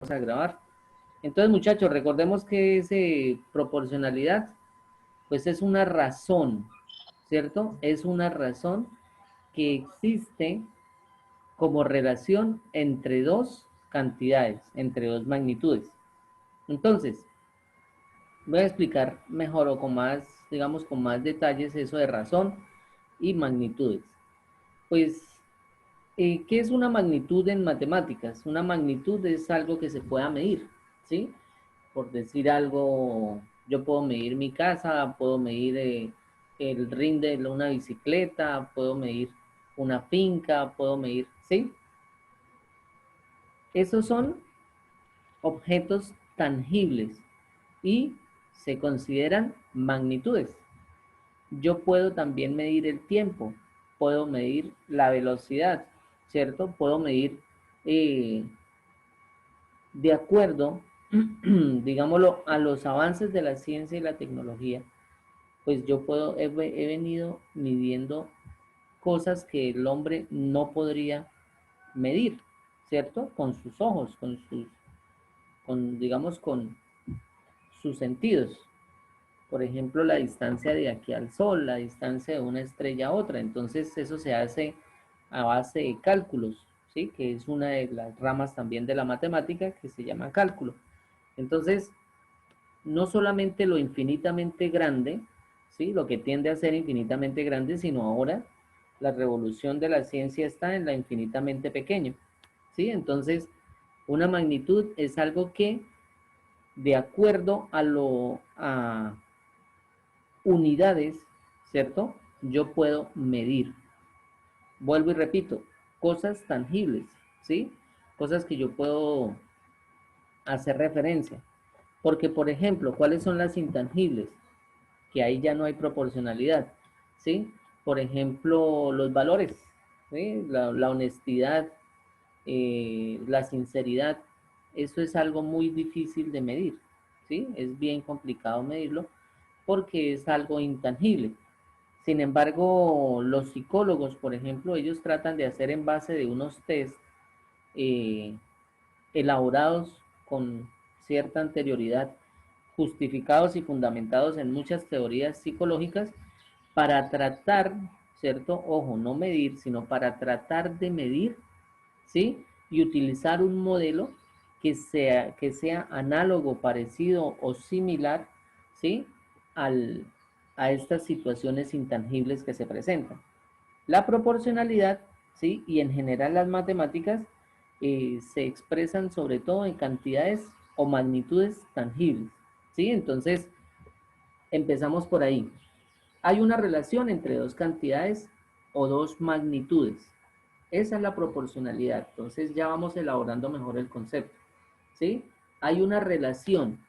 a grabar. Entonces, muchachos, recordemos que proporcionalidad, pues es una razón, ¿cierto? Es una razón que existe como relación entre dos cantidades, entre dos magnitudes. Entonces, voy a explicar mejor o con más, digamos, con más detalles eso de razón y magnitudes. Pues, ¿qué es una magnitud en matemáticas? Una magnitud es algo que se pueda medir, ¿sí? Por decir algo, yo puedo medir mi casa, puedo medir el ring de una bicicleta, puedo medir una finca, puedo medir, ¿sí? Esos son objetos tangibles y se consideran magnitudes. Yo puedo también medir el tiempo, puedo medir la velocidad, ¿cierto? Puedo medir eh, de acuerdo, digámoslo, a los avances de la ciencia y la tecnología, pues he venido midiendo cosas que el hombre no podría medir, ¿cierto? Con sus ojos, digamos, con sus sentidos. Por ejemplo, la distancia de aquí al Sol, la distancia de una estrella a otra. Entonces, eso se hace a base de cálculos, ¿sí? Que es una de las ramas también de la matemática que se llama cálculo. Entonces, no solamente lo infinitamente grande, ¿sí? Lo que tiende a ser infinitamente grande, sino ahora la revolución de la ciencia está en la infinitamente pequeño, ¿sí? Entonces, una magnitud es algo que, de acuerdo a unidades, ¿cierto? Yo puedo medir. Vuelvo y repito, cosas tangibles, ¿sí? Cosas que yo puedo hacer referencia. Porque, por ejemplo, ¿cuáles son las intangibles? Que ahí ya no hay proporcionalidad, ¿sí? Por ejemplo, los valores, ¿sí? La honestidad, la sinceridad, eso es algo muy difícil de medir, ¿sí? Es bien complicado medirlo porque es algo intangible. Sin embargo, los psicólogos, por ejemplo, ellos tratan de hacer en base de unos test eh, elaborados con cierta anterioridad, justificados y fundamentados en muchas teorías psicológicas, para tratar, ¿cierto? Ojo, no medir, sino para tratar de medir, ¿sí? Y utilizar un modelo que sea análogo, parecido o similar, ¿sí? Al, a estas situaciones intangibles que se presentan. La proporcionalidad, ¿sí? Y en general las matemáticas se expresan sobre todo en cantidades o magnitudes tangibles, ¿sí? Entonces, empezamos por ahí. Hay una relación entre dos cantidades o dos magnitudes. Esa es la proporcionalidad. Entonces ya vamos elaborando mejor el concepto, ¿sí? Hay una relación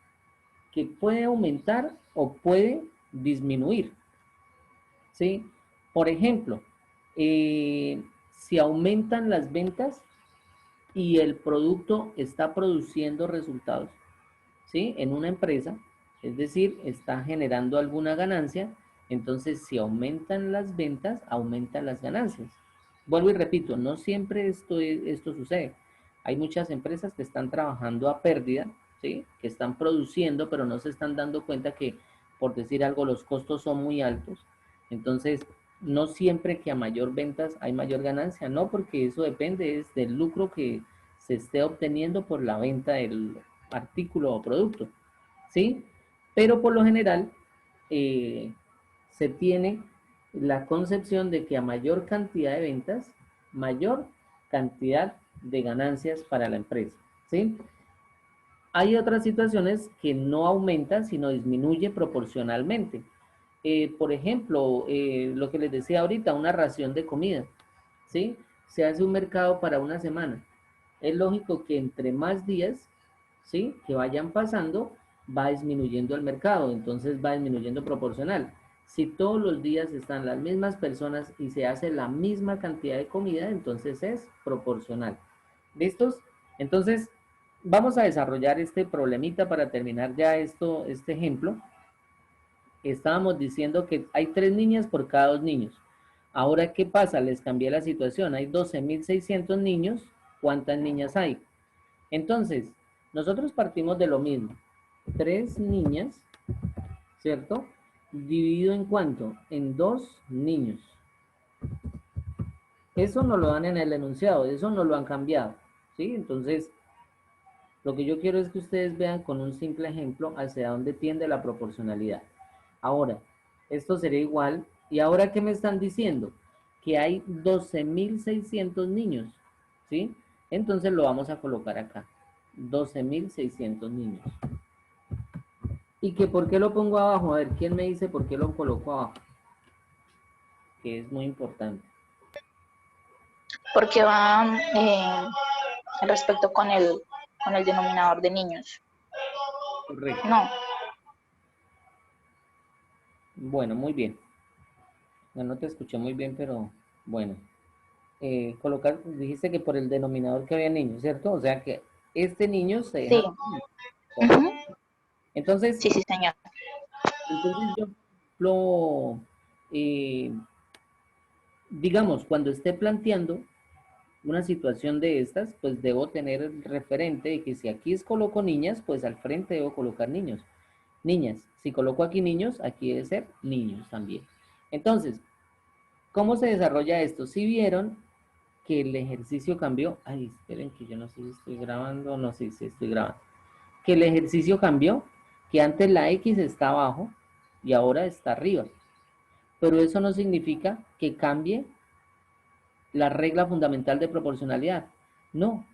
que puede aumentar o puede disminuir, ¿sí? Por ejemplo, si aumentan las ventas y el producto está produciendo resultados, ¿sí? En una empresa, es decir, está generando alguna ganancia, entonces si aumentan las ventas, aumentan las ganancias. Vuelvo y repito, no siempre esto sucede. Hay muchas empresas que están trabajando a pérdida, ¿sí? Que están produciendo, pero no se están dando cuenta que, por decir algo, los costos son muy altos. Entonces, no siempre que a mayor ventas hay mayor ganancia, no, porque eso depende es del lucro que se esté obteniendo por la venta del artículo o producto, ¿sí? Pero por lo general eh, se tiene la concepción de que a mayor cantidad de ventas, mayor cantidad de ganancias para la empresa, ¿sí? Hay otras situaciones que no aumentan, sino disminuye proporcionalmente. Por ejemplo, lo que les decía ahorita, una ración de comida, ¿sí? Se hace un mercado para una semana. Es lógico que entre más días, ¿sí? Que vayan pasando, va disminuyendo el mercado, entonces va disminuyendo proporcional. Si todos los días están las mismas personas y se hace la misma cantidad de comida, entonces es proporcional. ¿Listos? Entonces, vamos a desarrollar este problemita para terminar ya este ejemplo. Estábamos diciendo que hay 3 niñas por cada 2 niños. Ahora, ¿qué pasa? Les cambié la situación. Hay 12.600 niños. ¿Cuántas niñas hay? Entonces, Nosotros partimos de lo mismo. 3 niñas, ¿cierto? Dividido en cuánto? En 2 niños. Eso no lo dan en el enunciado, eso no lo han cambiado, ¿sí? Entonces, lo que yo quiero es que ustedes vean con un simple ejemplo hacia dónde tiende la proporcionalidad. Ahora, esto sería igual, ¿y ahora qué me están diciendo? Que hay 12.600 niños, ¿sí? Entonces lo vamos a colocar acá, 12.600 niños. ¿Y que por qué lo pongo abajo? A ver, ¿quién me dice por qué lo coloco abajo? Que es muy importante. Porque va respecto con el denominador de niños. Correcto. No, Bueno, muy bien. No te escuché muy bien, pero bueno. Colocar, dijiste que por el denominador que había niños, ¿cierto? O sea que este niño se sí. deja. Ujú. Correcto. Entonces, Sí, sí, señor. entonces yo lo, eh, digamos, cuando esté planteando una situación de estas, pues debo tener el referente de que si aquí coloco niñas, pues al frente debo colocar niños. Niñas. Si coloco aquí niños, aquí debe ser niños también. Entonces, ¿cómo se desarrolla esto? Si vieron que el ejercicio cambió. Ay, esperen que yo no sé si estoy grabando, no sé si estoy grabando. Que el ejercicio cambió, que antes la X está abajo y ahora está arriba. Pero eso no significa que cambie la regla fundamental de proporcionalidad. No,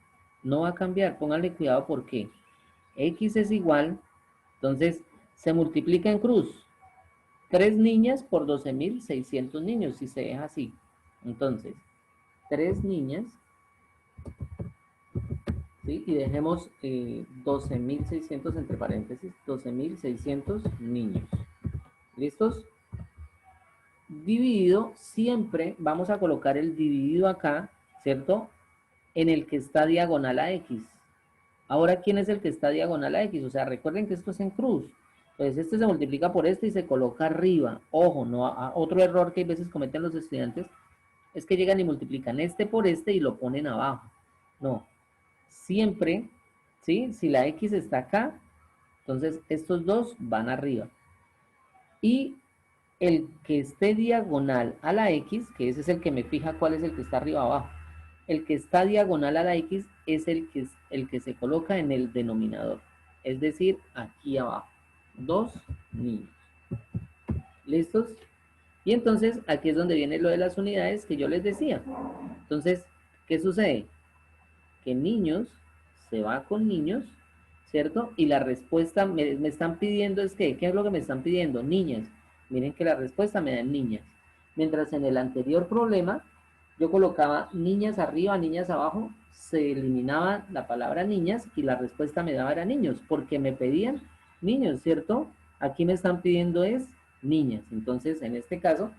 no va a cambiar. Pónganle cuidado porque X es igual, entonces se multiplica en cruz. 3 niñas por 12.600 niños, si se deja así. Entonces, 3 niñas, ¿sí? Y dejemos 12.600 entre paréntesis, 12.600 niños. ¿Listos? Dividido, siempre vamos a colocar el dividido acá, ¿cierto? En el que está diagonal a X. Ahora, ¿quién es el que está diagonal a X? O sea, recuerden que esto es en cruz. Entonces, este se multiplica por este y se coloca arriba. Ojo, no, otro error que a veces cometen los estudiantes es que llegan y multiplican este por este y lo ponen abajo. No, siempre, ¿sí? Si la X está acá, entonces estos dos van arriba. Y el que esté diagonal a la X, que ese es el que me fija cuál es el que está arriba o abajo. El que está diagonal a la X es el que se coloca en el denominador. Es decir, aquí abajo. 2 niños. ¿Listos? Y entonces aquí es donde viene lo de las unidades que yo les decía. Entonces, ¿qué sucede? Que niños se va con niños, ¿cierto? Y la respuesta me están pidiendo es que, ¿qué es lo que me están pidiendo? Niñas. Miren que la respuesta me dan niñas. Mientras en el anterior problema yo colocaba niñas arriba, niñas abajo, se eliminaba la palabra niñas y la respuesta me daba era niños, porque me pedían niños, ¿cierto? Aquí me están pidiendo es niñas. Entonces, en este caso,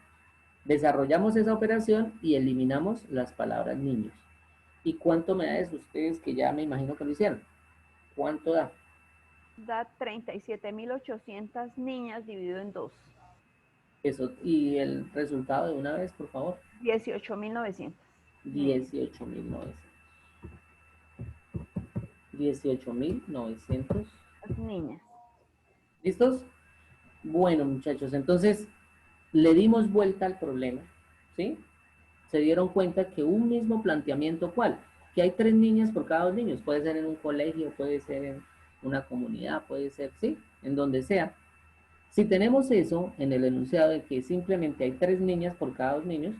desarrollamos esa operación y eliminamos las palabras niños. ¿Y cuánto me da eso? Ustedes que ya me imagino que lo hicieron. ¿Cuánto da? Da 37.800 niñas dividido en 2. Eso, y el resultado de una vez, por favor. 18.900 niñas. 18.900. 18.900. Niñas. ¿Listos? Bueno, muchachos, entonces le dimos vuelta al problema, ¿sí? Se dieron cuenta que un mismo planteamiento, ¿cuál? Que hay 3 niñas por cada 2 niños. Puede ser en un colegio, puede ser en una comunidad, puede ser, ¿sí? En donde sea. Si tenemos eso en el enunciado de que simplemente hay 3 niñas por cada 2 niños,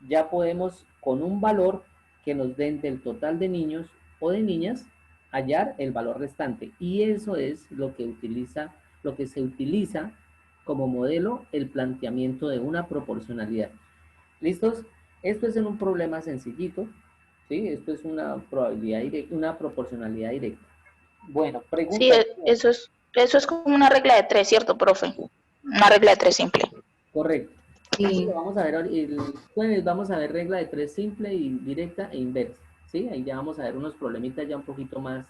ya podemos con un valor que nos den del total de niños o de niñas hallar el valor restante. Y eso es lo que se utiliza como modelo el planteamiento de una proporcionalidad. ¿Listos? Esto es en un problema sencillito, ¿sí? Esto es una probabilidad directa, una proporcionalidad directa. Bueno, Sí, pregunta. eso es como una regla de tres, ¿cierto, profe? Una regla de tres simple. Correcto. Eso lo Sí. vamos a ver el jueves, vamos a ver regla de 3 simple y directa e inversa. ¿Sí? Ahí ya vamos a ver unos problemitas ya un poquito más,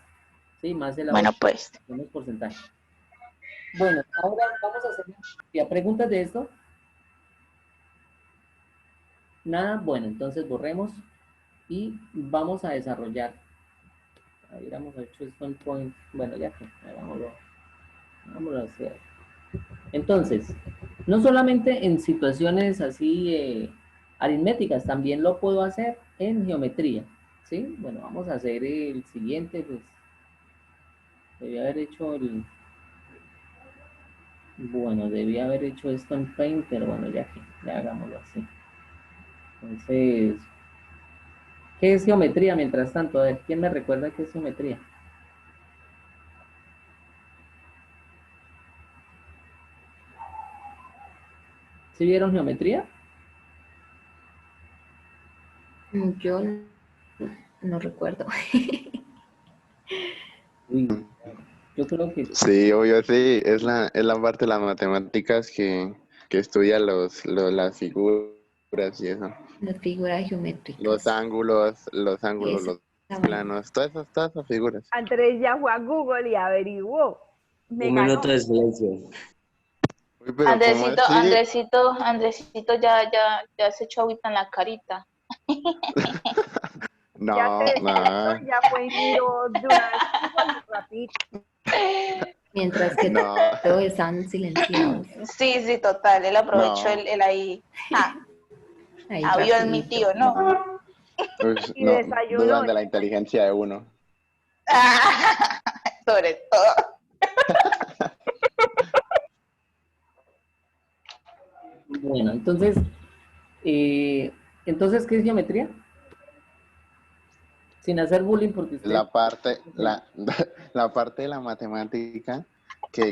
¿sí? Más Bueno, elaborados, pues. unos porcentajes. Bueno, ahora vamos a hacer preguntas de esto. Nada, bueno, entonces borremos y vamos a desarrollar. hubiéramos hecho esto en point. Bueno, ya que, hagámoslo así. Entonces, no solamente en situaciones así aritméticas, también lo puedo hacer en geometría, ¿sí? Bueno, vamos a hacer el siguiente, pues, debí haber hecho bueno, debí haber hecho esto en Paint, pero bueno, ya que, ya hagámoslo así. Entonces, ¿qué es geometría mientras tanto? A ver, ¿quién me recuerda qué es geometría? ¿Sí vieron geometría? Yo no recuerdo. Uy, yo creo que Sí, obvio, sí, es la parte de las matemáticas que estudia las figuras y eso. Las figuras geométricas. Los ángulos, Esa los está buena. planos, todas esas figuras. Andrés ya fue a Google y averiguó. Me Un ganó. minuto de silencio. Uy, pero ¿cómo Andresito, así? Andresito ya se echó agüita en la carita. Ya No, se despertó, no, ya fue y miró de una vez Google y rapidito. Mientras que no, todos están silenciados. Sí, sí, total. Él aprovechó no. el ahí. Ahí Vio el mi rapidito. tío, ¿no? Uy, Y no, desayunó. dudan de la inteligencia de uno. Sobre todo. bueno, entonces, ¿qué es geometría? Sin hacer bullying porque usted... La parte, la, la parte de la matemática que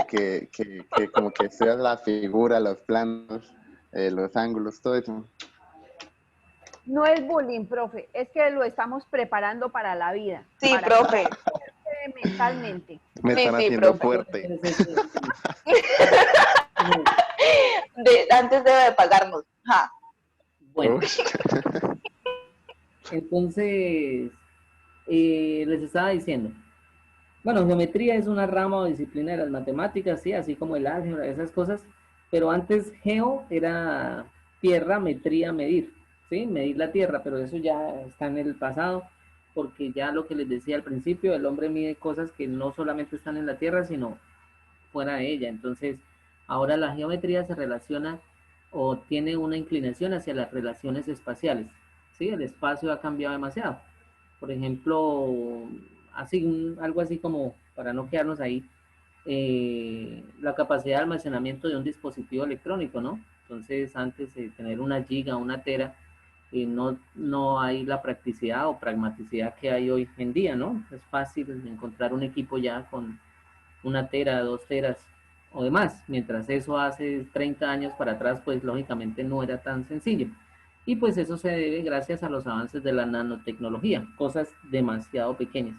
como que estudias las figuras, los planos, los ángulos, todo eso. No es bullying, profe, es que lo estamos preparando para la vida. Sí, para profe. que mentalmente. Me Sí, están sí, haciendo profe. fuerte. Antes debe de pagarnos. Bueno, Uy. entonces, les estaba diciendo, bueno, geometría es una rama o disciplina de las matemáticas, sí, así como el álgebra, esas cosas, pero antes geo era tierra, metría, medir, sí, medir la tierra, pero eso ya está en el pasado, porque ya lo que les decía al principio, el hombre mide cosas que no solamente están en la tierra, sino fuera de ella. Entonces, ahora la geometría se relaciona o tiene una inclinación hacia las relaciones espaciales. ¿Sí? El espacio ha cambiado demasiado. Por ejemplo, así, algo así como, para no quedarnos ahí, la capacidad de almacenamiento de un dispositivo electrónico, ¿no? Entonces, antes de tener una giga, una tera, no hay la practicidad o pragmaticidad que hay hoy en día, ¿no? Es fácil encontrar un equipo ya con una tera, 2 teras o demás, mientras eso hace 30 años para atrás, pues lógicamente no era tan sencillo. Y pues eso se debe gracias a los avances de la nanotecnología, cosas demasiado pequeñas.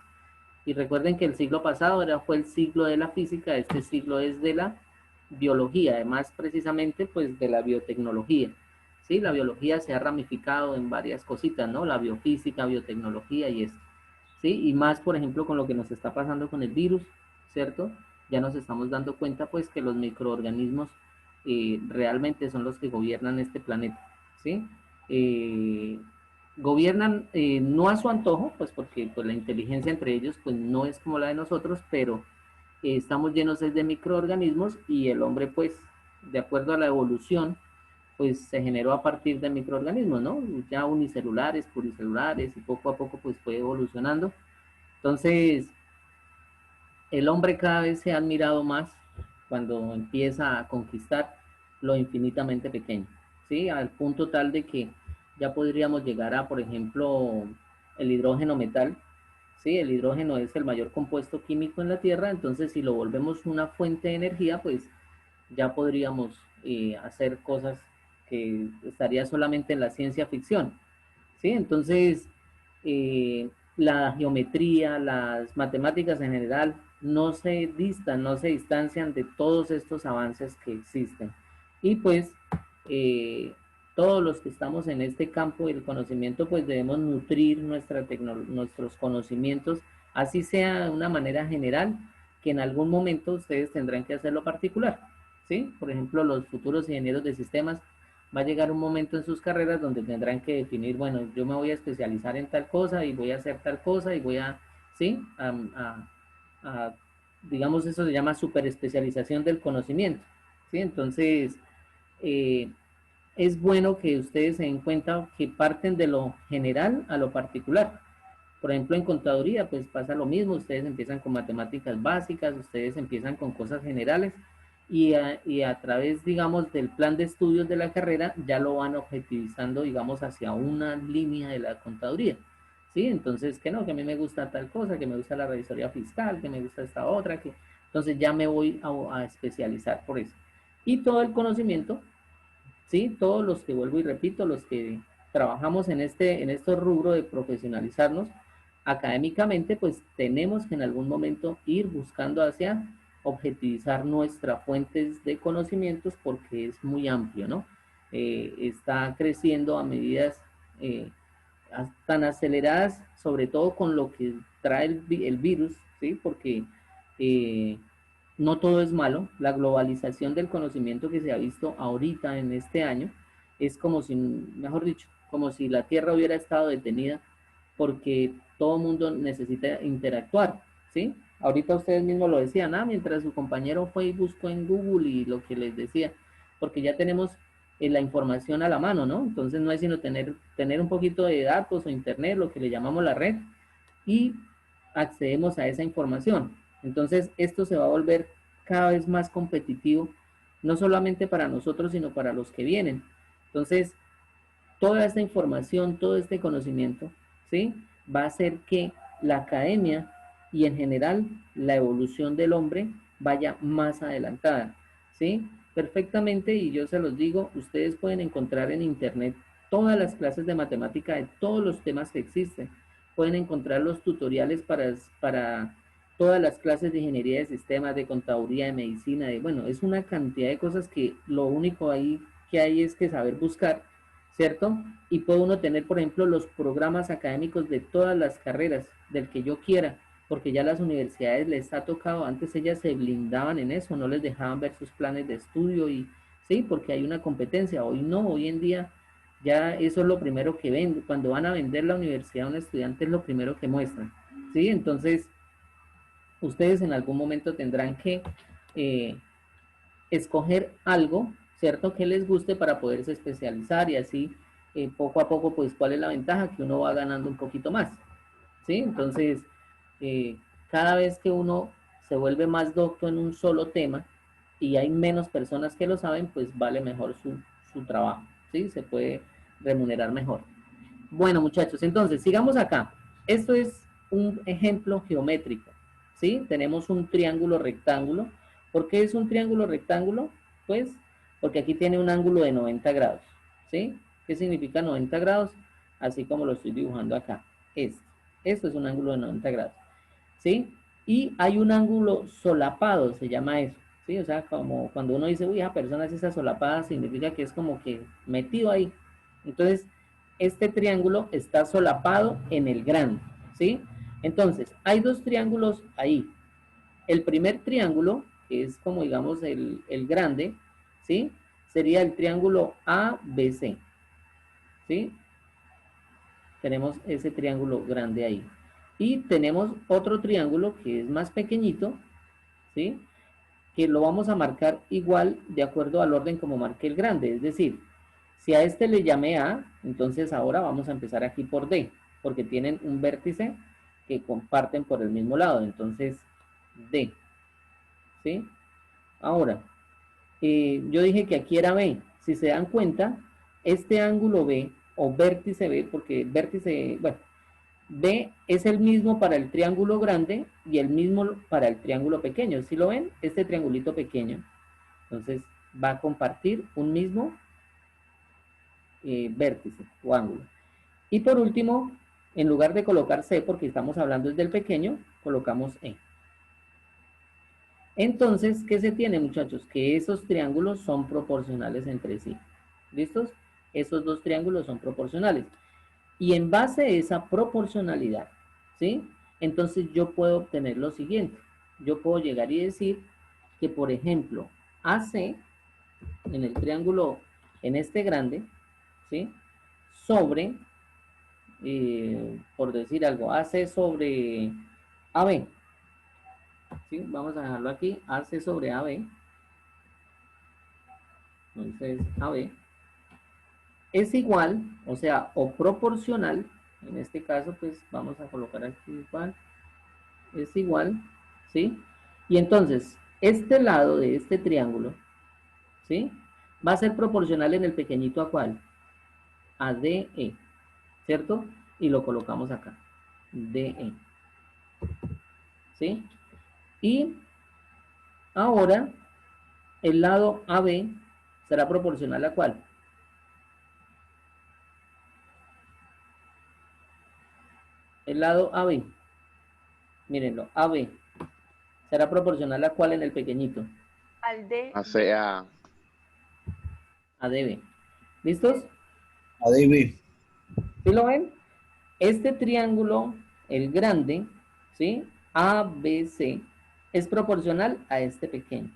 Y recuerden que el siglo pasado fue el siglo de la física, este siglo es de la biología, además precisamente pues de la biotecnología. ¿Sí? La biología se ha ramificado en varias cositas, ¿no? La biofísica, biotecnología y esto. ¿Sí? Y más, por ejemplo, con lo que nos está pasando con el virus, ¿cierto? Ya nos estamos dando cuenta, pues, que los microorganismos realmente son los que gobiernan este planeta, ¿sí? Gobiernan no a su antojo, pues, porque pues, la inteligencia entre ellos, pues, no es como la de nosotros, pero estamos llenos de microorganismos y el hombre, pues, de acuerdo a la evolución, pues se generó a partir de microorganismos, ¿no? Ya unicelulares, pluricelulares y poco a poco pues fue evolucionando. Entonces, el hombre cada vez se ha admirado más cuando empieza a conquistar lo infinitamente pequeño, ¿sí? Al punto tal de que ya podríamos llegar a, por ejemplo, el hidrógeno metal, ¿sí? El hidrógeno es el mayor compuesto químico en la Tierra, entonces si lo volvemos una fuente de energía, pues ya podríamos hacer cosas que estaría solamente en la ciencia ficción, ¿sí? Entonces, la geometría, las matemáticas en general, no se distan, no se distancian de todos estos avances que existen. Y pues, todos los que estamos en este campo del conocimiento, pues debemos nutrir nuestros conocimientos, así sea de una manera general, que en algún momento ustedes tendrán que hacerlo particular, ¿sí? Por ejemplo, los futuros ingenieros de sistemas va a llegar un momento en sus carreras donde tendrán que definir, bueno, yo me voy a especializar en tal cosa y voy a hacer tal cosa y voy a, ¿sí? Digamos, eso se llama superespecialización del conocimiento, ¿sí? Entonces, es bueno que ustedes se den cuenta que parten de lo general a lo particular. Por ejemplo, en contaduría, pues pasa lo mismo, ustedes empiezan con matemáticas básicas, ustedes empiezan con cosas generales y a través, digamos, del plan de estudios de la carrera, ya lo van objetivizando, digamos, hacia una línea de la contaduría. ¿Sí? Entonces, que no, que a mí me gusta tal cosa, que me gusta la revisoría fiscal, que me gusta esta otra, que entonces ya me voy a especializar por eso. Y todo el conocimiento, ¿sí? Todos los que vuelvo y repito, los que trabajamos en estos rubros de profesionalizarnos académicamente, pues tenemos que en algún momento ir buscando hacia objetivizar nuestras fuentes de conocimientos porque es muy amplio, ¿no? Está creciendo a medidas eh, tan aceleradas, sobre todo con lo que trae el virus, ¿sí? Porque no todo es malo. La globalización del conocimiento que se ha visto ahorita en este año es como si, mejor dicho, como si la Tierra hubiera estado detenida porque todo el mundo necesita interactuar, ¿sí? Ahorita ustedes mismos lo decían, mientras su compañero fue y buscó en Google y lo que les decía, porque ya tenemos la información a la mano, ¿no? Entonces no hay sino tener un poquito de datos o internet, lo que le llamamos la red, y accedemos a esa información. Entonces esto se va a volver cada vez más competitivo, no solamente para nosotros, sino para los que vienen. Entonces, toda esta información, todo este conocimiento, ¿sí? Va a hacer que la academia y en general la evolución del hombre vaya más adelantada, ¿sí? Perfectamente, y yo se los digo, ustedes pueden encontrar en internet todas las clases de matemática de todos los temas que existen. Pueden encontrar los tutoriales para todas las clases de ingeniería de sistemas, de contaduría, de medicina, bueno, es una cantidad de cosas que lo único ahí que hay es que saber buscar, ¿cierto? Y puede uno tener, por ejemplo, los programas académicos de todas las carreras, del que yo quiera, porque ya las universidades les ha tocado, antes ellas se blindaban en eso, no les dejaban ver sus planes de estudio y sí, porque hay una competencia, hoy no, hoy en día ya eso es lo primero que ven, cuando van a vender la universidad a un estudiante es lo primero que muestran, ¿sí? Entonces, ustedes en algún momento tendrán que escoger algo, ¿cierto? Que les guste para poderse especializar y así poco a poco, pues, ¿cuál es la ventaja? Que uno va ganando un poquito más, ¿sí? Entonces, eh, cada vez que uno se vuelve más docto en un solo tema y hay menos personas que lo saben, pues vale mejor su trabajo, ¿sí? Se puede remunerar mejor. Bueno, muchachos, entonces, sigamos acá. Esto es un ejemplo geométrico, ¿sí? Tenemos un triángulo rectángulo. ¿Por qué es un triángulo rectángulo? Pues porque aquí tiene un ángulo de 90 grados, ¿sí? ¿Qué significa 90 grados? Así como lo estoy dibujando acá. Esto es un ángulo de 90 grados, ¿sí? Y hay un ángulo solapado, se llama eso, ¿sí? O sea, como cuando uno dice, uy, esa persona es esa solapada, significa que es como que metido ahí. Entonces, este triángulo está solapado en el grande, ¿sí? Entonces, hay dos triángulos ahí. El primer triángulo, que es como digamos el grande, ¿sí? Sería el triángulo ABC, ¿sí? Tenemos ese triángulo grande ahí. Y tenemos otro triángulo que es más pequeñito, ¿sí? Que lo vamos a marcar igual de acuerdo al orden como marqué el grande. Es decir, si a este le llamé A, entonces ahora vamos a empezar aquí por D, porque tienen un vértice que comparten por el mismo lado. Entonces, D, ¿sí? Ahora, yo dije que aquí era B. Si se dan cuenta, este ángulo B o vértice B, porque vértice, bueno, B es el mismo para el triángulo grande y el mismo para el triángulo pequeño. ¿Sí lo ven? Este triangulito pequeño. Entonces va a compartir un mismo vértice o ángulo. Y por último, en lugar de colocar C, porque estamos hablando desde el pequeño, colocamos E. Entonces, ¿qué se tiene, muchachos? Que esos triángulos son proporcionales entre sí. ¿Listos? Esos dos triángulos son proporcionales. Y en base a esa proporcionalidad, ¿sí? Entonces yo puedo obtener lo siguiente. Yo puedo llegar y decir que, por ejemplo, AC, en el triángulo, en este grande, ¿sí? Sobre, por decir algo, AC sobre AB. ¿Sí? Vamos a dejarlo aquí, AC sobre AB. Entonces, AB es igual, o sea, o proporcional, en este caso, pues vamos a colocar aquí igual, es igual, ¿sí? Y entonces, este lado de este triángulo, ¿sí? Va a ser proporcional en el pequeñito a ¿cuál? A DE, ¿cierto? Y lo colocamos acá, DE, ¿sí? Y ahora, el lado AB será proporcional a ¿cuál? El lado AB, mírenlo, AB, será proporcional a ¿cuál en el pequeñito? Al de O sea, A DB. ¿Listos? ADB. ¿Sí lo ven? Este triángulo, el grande, ¿sí? ABC, es proporcional a este pequeño.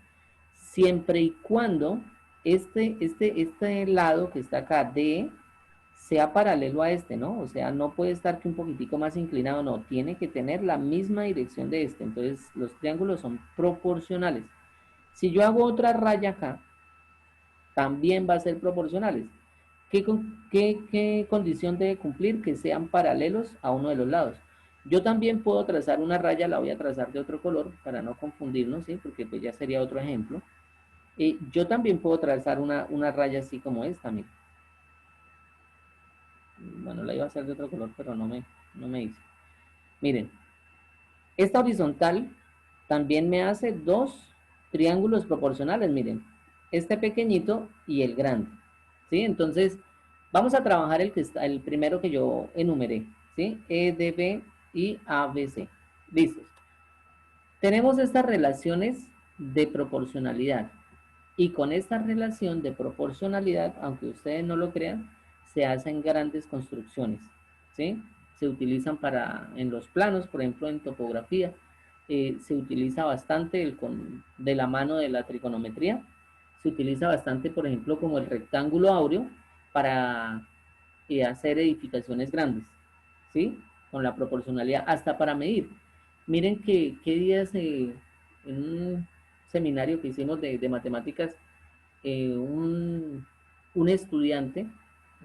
Siempre y cuando este lado que está acá, D, sea paralelo a este, ¿no? O sea, no puede estar que un poquitico más inclinado, no. Tiene que tener la misma dirección de este. Entonces, los triángulos son proporcionales. Si yo hago otra raya acá, también va a ser proporcionales. ¿Qué condición debe cumplir? Que sean paralelos a uno de los lados. Yo también puedo trazar una raya, la voy a trazar de otro color para no confundirnos, ¿sí? Porque pues ya sería otro ejemplo. Yo también puedo trazar una raya así como esta, miren. Bueno, la iba a hacer de otro color, pero no me hice. Miren, esta horizontal también me hace dos triángulos proporcionales, miren. Este pequeñito y el grande, ¿sí? Entonces, vamos a trabajar el primero que yo enumeré, ¿sí? EDB y ABC. Listos. Tenemos estas relaciones de proporcionalidad. Y con esta relación de proporcionalidad, aunque ustedes no lo crean, se hacen grandes construcciones, ¿sí? Se utilizan en los planos, por ejemplo, en topografía, se utiliza bastante de la mano de la trigonometría, se utiliza bastante, por ejemplo, como el rectángulo áureo para hacer edificaciones grandes, ¿sí? Con la proporcionalidad, hasta para medir. Miren qué días en un seminario que hicimos de matemáticas, un estudiante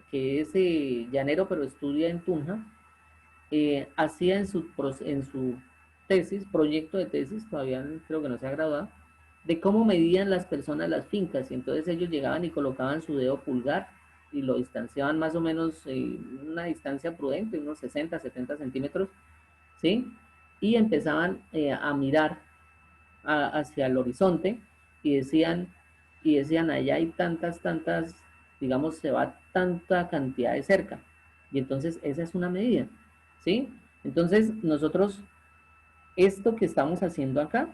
que es llanero pero estudia en Tunja, hacía en su tesis, proyecto de tesis, todavía creo que no se ha graduado, de cómo medían las personas las fincas, y entonces ellos llegaban y colocaban su dedo pulgar y lo distanciaban más o menos una distancia prudente, unos 60, 70 centímetros, ¿sí? Y empezaban a mirar hacia el horizonte y decían, allá hay tantas, digamos, se va tanta cantidad de cerca. Y entonces esa es una medida, ¿sí? Entonces nosotros, esto que estamos haciendo acá,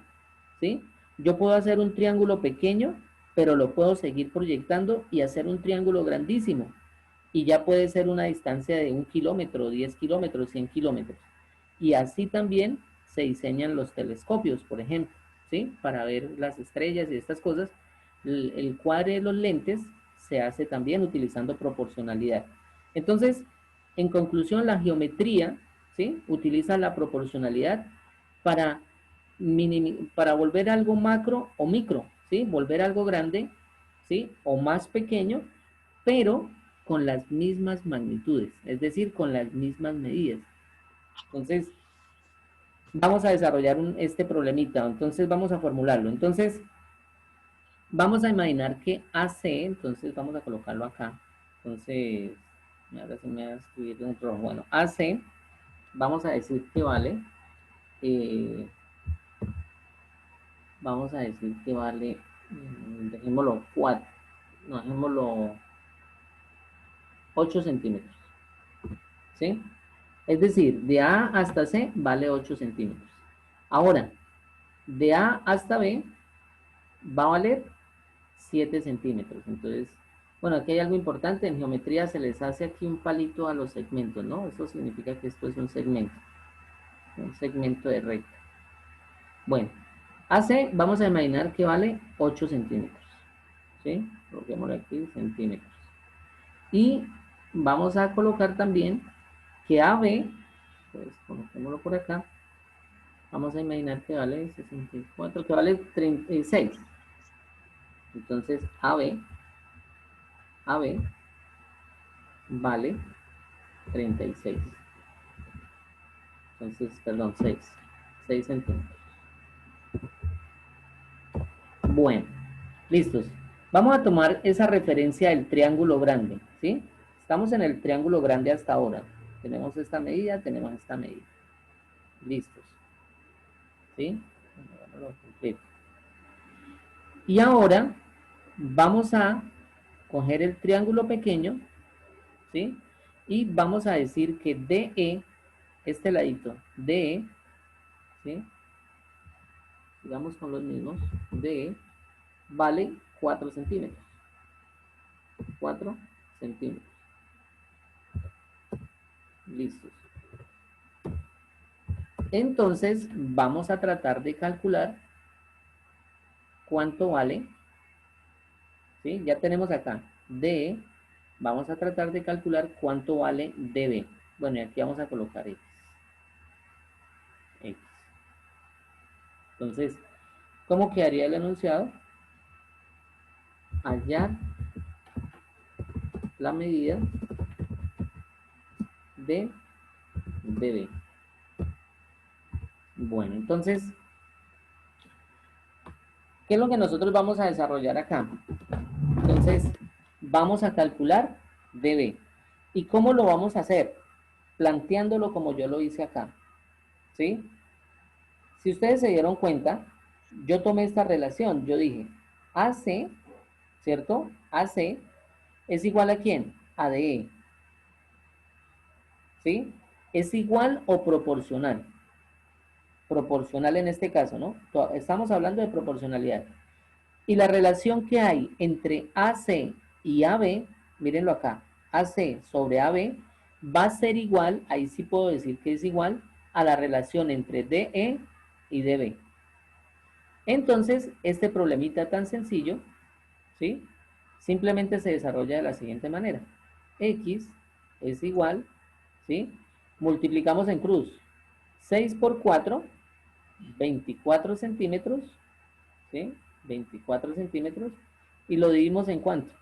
¿sí? Yo puedo hacer un triángulo pequeño, pero lo puedo seguir proyectando y hacer un triángulo grandísimo. Y ya puede ser una distancia de 1 kilómetro, 10 kilómetros, 100 kilómetros. Y así también se diseñan los telescopios, por ejemplo, ¿sí? Para ver las estrellas y estas cosas. El cuadre de los lentes se hace también utilizando proporcionalidad. Entonces, en conclusión, la geometría, ¿sí? Utiliza la proporcionalidad para, para volver algo macro o micro, ¿sí? Volver algo grande, ¿sí? O más pequeño, pero con las mismas magnitudes, es decir, con las mismas medidas. Entonces, vamos a desarrollar este problemita, entonces vamos a formularlo. Entonces, vamos a imaginar que AC, entonces vamos a colocarlo acá. Entonces, ahora sí me va a escribir un rojo. Bueno, AC, vamos a decir que vale, vamos a decir que vale, dejémoslo 4, no, dejémoslo 8 centímetros, ¿sí? Es decir, de A hasta C vale 8 centímetros. Ahora, de A hasta B va a valer 7 centímetros. Entonces, bueno, aquí hay algo importante. En geometría se les hace aquí un palito a los segmentos, ¿no? Eso significa que esto es un segmento de recta. Bueno, AC vamos a imaginar que vale 8 centímetros, ¿sí? Coloquémoslo aquí, centímetros. Y vamos a colocar también que AB, pues coloquémoslo por acá, Vamos a imaginar que vale 64, que vale 36. Entonces, AB vale 36. Entonces, perdón, 6 centímetros. Bueno, listos. Vamos a tomar esa referencia del triángulo grande, ¿sí? Estamos en el triángulo grande hasta ahora. Tenemos esta medida, tenemos esta medida. Listos. ¿Sí? Y ahora vamos a coger el triángulo pequeño, ¿sí? Y vamos a decir que DE, este ladito, DE, ¿sí? Sigamos con los mismos, DE vale 4 centímetros. 4 centímetros. Listos. Entonces, vamos a tratar de calcular cuánto vale. ¿Sí? Ya tenemos acá DE. Vamos a tratar de calcular cuánto vale DB. Bueno, y aquí vamos a colocar X. X. Entonces, ¿cómo quedaría el enunciado? Hallar la medida de DB. Bueno, entonces, ¿qué es lo que nosotros vamos a desarrollar acá? Entonces, vamos a calcular DB. ¿Y cómo lo vamos a hacer? Planteándolo como yo lo hice acá. ¿Sí? Si ustedes se dieron cuenta, yo tomé esta relación. Yo dije, AC, ¿cierto? AC es igual a ¿quién? A DE. ¿Sí? ¿Es igual o proporcional? Proporcional en este caso, ¿no? Estamos hablando de proporcionalidad. Y la relación que hay entre AC y AB, mírenlo acá, AC sobre AB va a ser igual, ahí sí puedo decir que es igual, a la relación entre DE y DB. Entonces, este problemita tan sencillo, ¿sí? Simplemente se desarrolla de la siguiente manera. X es igual, ¿sí? Multiplicamos en cruz. 6 por 4, 24 centímetros, ¿sí? 24 centímetros. Y lo dividimos en ¿cuánto?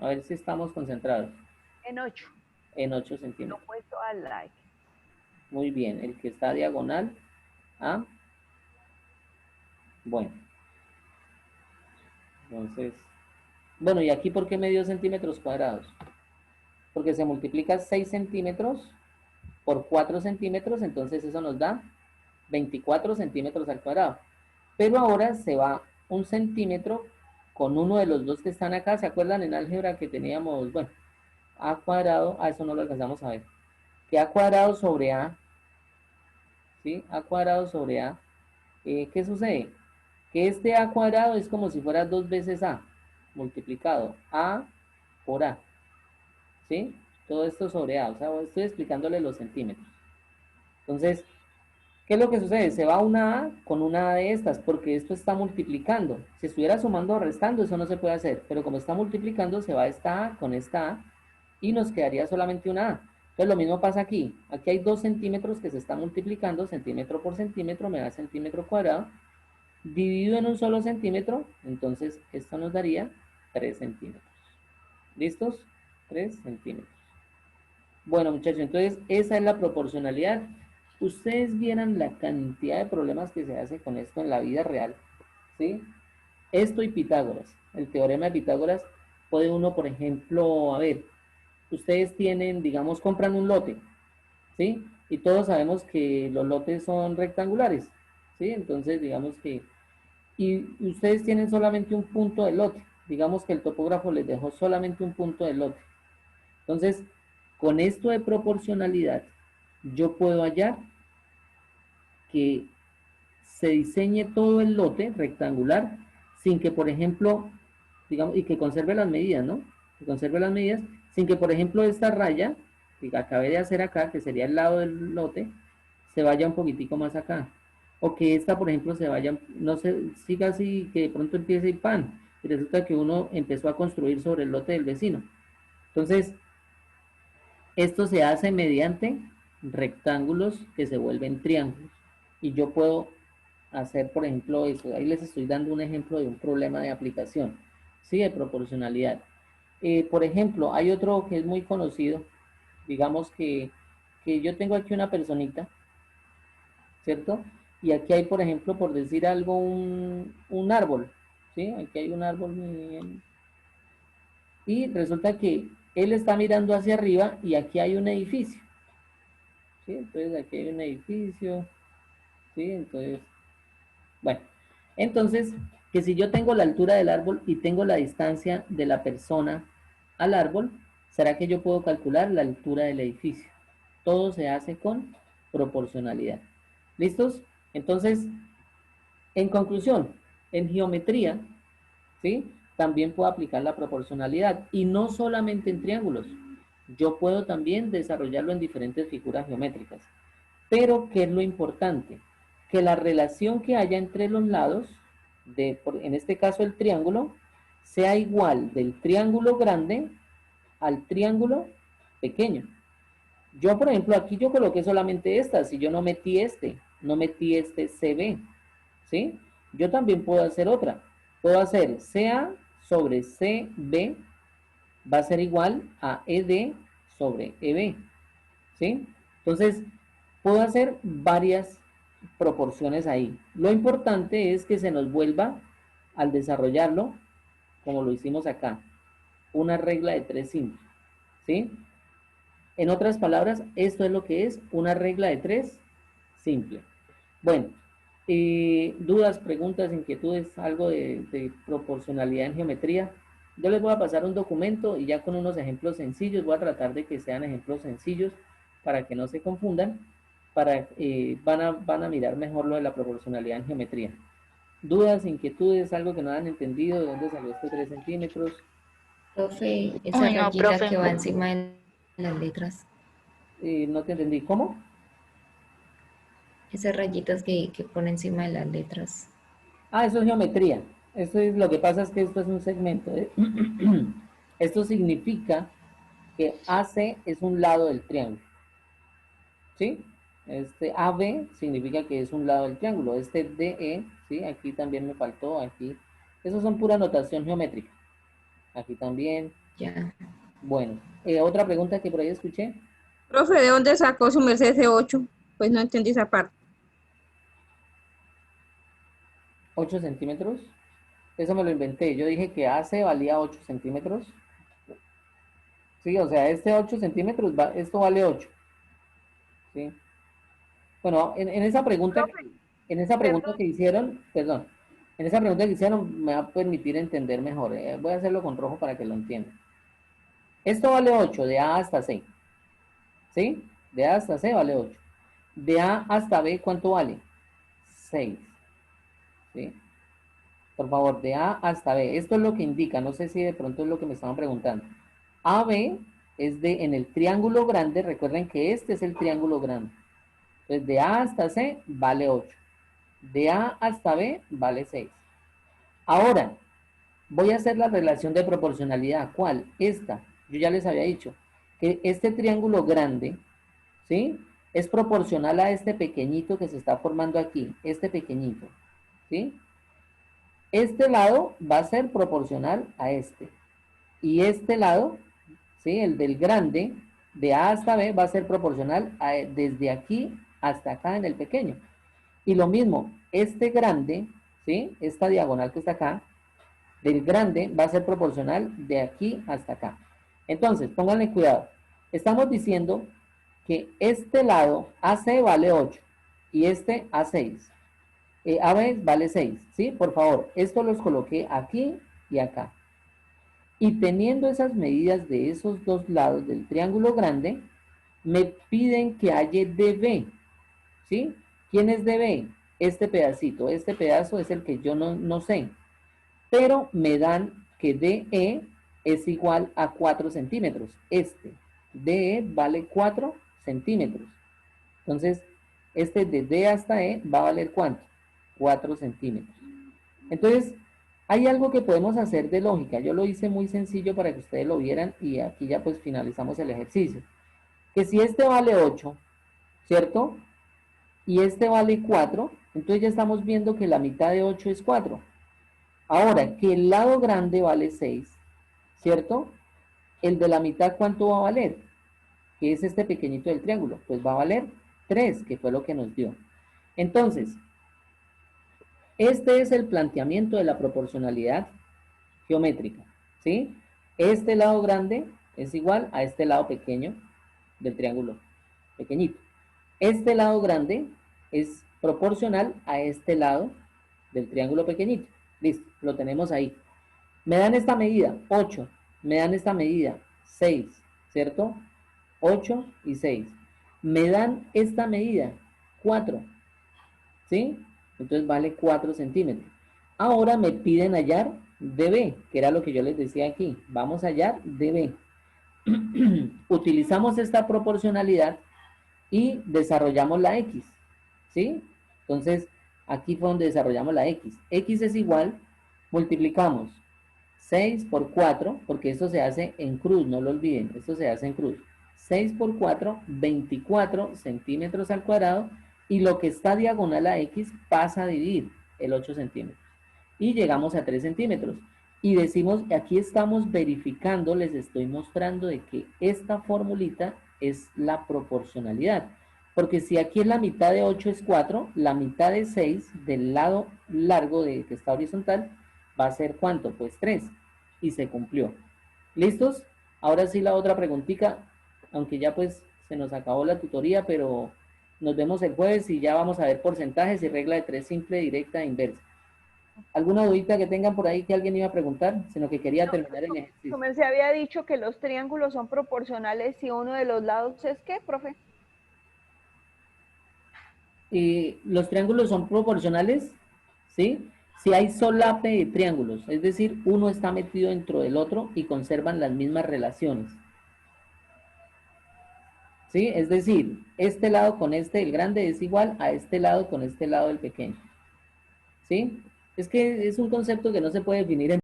A ver si estamos concentrados. En 8. En 8 centímetros. Lo puesto al like. Muy bien, el que está diagonal a... Bueno. Entonces... Bueno, ¿y aquí por qué me dio centímetros cuadrados? Porque se multiplica 6 centímetros por 4 centímetros, entonces eso nos da 24 centímetros al cuadrado. Pero ahora se va 1 centímetro con uno de los dos que están acá. ¿Se acuerdan en álgebra que teníamos, bueno, a cuadrado? Eso no lo alcanzamos a ver. Que a cuadrado sobre a, ¿sí? A cuadrado sobre a. ¿Qué sucede? Que este a cuadrado es como si fuera 2 veces a multiplicado. A por a. ¿Sí? Todo esto sobre a. O sea, estoy explicándole los centímetros. Entonces, ¿qué es lo que sucede? Se va una A con una A de estas, porque esto está multiplicando. Si estuviera sumando o restando, eso no se puede hacer. Pero como está multiplicando, se va esta A con esta A y nos quedaría solamente una A. Entonces lo mismo pasa aquí. Aquí hay 2 centímetros que se están multiplicando, centímetro por centímetro, me da centímetro cuadrado. Dividido en un solo centímetro, entonces esto nos daría 3 centímetros. ¿Listos? 3 centímetros. Bueno, muchachos, entonces esa es la proporcionalidad. Ustedes vieran la cantidad de problemas que se hace con esto en la vida real, ¿sí? Esto y Pitágoras, el teorema de Pitágoras, puede uno, por ejemplo, a ver, ustedes tienen, digamos, compran un lote, ¿sí? Y todos sabemos que los lotes son rectangulares, ¿sí? Entonces, digamos que, y ustedes tienen solamente un punto de lote, digamos que el topógrafo les dejó solamente un punto de lote. Entonces, con esto de proporcionalidad, yo puedo hallar que se diseñe todo el lote rectangular sin que, por ejemplo, digamos, y que conserve las medidas, ¿no? Que conserve las medidas sin que, por ejemplo, esta raya que acabé de hacer acá, que sería el lado del lote, se vaya un poquitico más acá. O que esta, por ejemplo, se vaya, no se siga así, que de pronto empiece y pan. Y resulta que uno empezó a construir sobre el lote del vecino. Entonces, esto se hace mediante rectángulos que se vuelven triángulos. y yo puedo hacer, por ejemplo, eso. Ahí les estoy dando un ejemplo de un problema de aplicación, ¿sí? De proporcionalidad. Por ejemplo, hay otro que es muy conocido, digamos que yo tengo aquí una personita, ¿cierto? Y aquí hay, por ejemplo, por decir algo, un árbol, ¿sí? Aquí hay un árbol y resulta que él está mirando hacia arriba y aquí hay un edificio, ¿sí? Entonces aquí hay un edificio, ¿sí? Entonces, bueno, entonces, que si yo tengo la altura del árbol y tengo la distancia de la persona al árbol, ¿será que yo puedo calcular la altura del edificio? Todo se hace con proporcionalidad. ¿Listos? Entonces, en conclusión, en geometría, ¿sí? También puedo aplicar la proporcionalidad y no solamente en triángulos. Yo puedo también desarrollarlo en diferentes figuras geométricas. Pero, ¿qué es lo importante? Que la relación que haya entre los lados, en este caso el triángulo, sea igual del triángulo grande al triángulo pequeño. Yo, por ejemplo, aquí yo coloqué solamente esta, si yo no metí este CB, ¿sí? Yo también puedo hacer otra. Puedo hacer CA sobre CB va a ser igual a ED sobre EB, ¿sí? Entonces, puedo hacer varias proporciones ahí. Lo importante es que se nos vuelva, al desarrollarlo, como lo hicimos acá, una regla de 3 simple, ¿sí? En otras palabras, esto es lo que es una regla de 3 simple. Bueno, dudas, preguntas, inquietudes, algo de proporcionalidad en geometría. Yo les voy a pasar un documento y ya con unos ejemplos sencillos, voy a tratar de que sean ejemplos sencillos para que no se confundan, van a mirar mejor lo de la proporcionalidad en geometría. Dudas, inquietudes, algo que no han entendido, de dónde salió este 3 centímetros. Profe, esa Uy, no, rayita profe. que va encima de las letras, No te entendí, ¿cómo? esas rayitas que pone encima de las letras. Ah, eso es geometría. Lo que pasa es que esto es un segmento. Esto significa que AC es un lado del triángulo. ¿Sí? Este AB significa que es un lado del triángulo. Este DE, ¿sí? Aquí también me faltó, aquí. Eso son pura notación geométrica. Aquí también. Ya. Bueno, otra pregunta que por ahí escuché. Profe, ¿de dónde sacó su merced ese 8? Pues no entendí esa parte. 8 centímetros. Eso me lo inventé. Yo dije que AC valía 8 centímetros. Sí, o sea, este 8 centímetros, esto vale 8. ¿Sí? Bueno, en esa pregunta, Perdón, que hicieron, perdón, en esa pregunta que hicieron me va a permitir entender mejor. Voy a hacerlo con rojo para que lo entiendan. Esto vale 8, de A hasta C. ¿Sí? De A hasta C vale 8. De A hasta B, ¿cuánto vale? 6. ¿Sí? Por favor, de A hasta B. Esto es lo que indica, no sé si de pronto es lo que me estaban preguntando. AB es en el triángulo grande, recuerden que este es el triángulo grande. Entonces, de A hasta C vale 8. De A hasta B vale 6. Ahora, voy a hacer la relación de proporcionalidad. ¿Cuál? Esta. Yo ya les había dicho que este triángulo grande, ¿sí? Es proporcional a este pequeñito que se está formando aquí. Este pequeñito, ¿sí? Este lado va a ser proporcional a este. Y este lado, ¿sí? El del grande, de A hasta B, va a ser proporcional desde aquí hasta acá en el pequeño. Y lo mismo, este grande, ¿sí? Esta diagonal que está acá, del grande va a ser proporcional de aquí hasta acá. Entonces, pónganle cuidado. Estamos diciendo que este lado AC vale 8 y este A6. AB vale 6, ¿sí? Por favor, esto los coloqué aquí y acá. Y teniendo esas medidas de esos dos lados del triángulo grande, me piden que haya DB, ¿sí? ¿Quién es DB? Este pedacito, este pedazo es el que yo no sé, pero me dan que DE es igual a 4 centímetros. DE vale 4 centímetros. Entonces, este de D hasta E va a valer ¿cuánto? 4 centímetros. Entonces, hay algo que podemos hacer de lógica. Yo lo hice muy sencillo para que ustedes lo vieran y aquí ya pues finalizamos el ejercicio. Que si este vale 8, ¿cierto? y este vale 4, entonces ya estamos viendo que la mitad de 8 es 4. Ahora, que el lado grande vale 6, ¿cierto? El de la mitad, ¿cuánto va a valer? Que es este pequeñito del triángulo. Pues va a valer 3, que fue lo que nos dio. Entonces, este es el planteamiento de la proporcionalidad geométrica, ¿sí? Este lado grande es igual a este lado pequeño del triángulo pequeñito. Este lado grande es proporcional a este lado del triángulo pequeñito. Listo, lo tenemos ahí. Me dan esta medida, 8. Me dan esta medida, 6, ¿cierto? 8 y 6. Me dan esta medida, 4, ¿sí? Entonces vale 4 centímetros. Ahora me piden hallar dB, que era lo que yo les decía aquí. Vamos a hallar dB. Utilizamos esta proporcionalidad y desarrollamos la X, ¿sí? Entonces, aquí fue donde desarrollamos la X. X es igual, multiplicamos 6 por 4, porque esto se hace en cruz, no lo olviden, esto se hace en cruz. 6 por 4, 24 centímetros al cuadrado, y lo que está diagonal a X pasa a dividir el 8 centímetros. Y llegamos a 3 centímetros. Y decimos, aquí estamos verificando, les estoy mostrando de que esta formulita es la proporcionalidad. Porque si aquí en la mitad de 8 es 4, la mitad de 6 del lado largo que está horizontal va a ser ¿cuánto? Pues 3. Y se cumplió. ¿Listos? Ahora sí la otra preguntita, aunque ya pues se nos acabó la tutoría, pero nos vemos el jueves y ya vamos a ver porcentajes y regla de 3 simple, directa e inversa. ¿Alguna dudita que tengan por ahí que alguien iba a preguntar? Sino que quería terminar el ejercicio. Como se había dicho que los triángulos son proporcionales si uno de los lados es ¿qué, profe? Los triángulos son proporcionales, ¿sí? Si hay solape de triángulos, es decir, uno está metido dentro del otro y conservan las mismas relaciones. ¿Sí? Es decir, este lado con este del grande es igual a este lado con este lado del pequeño. ¿Sí? Es que es un concepto que no se puede definir en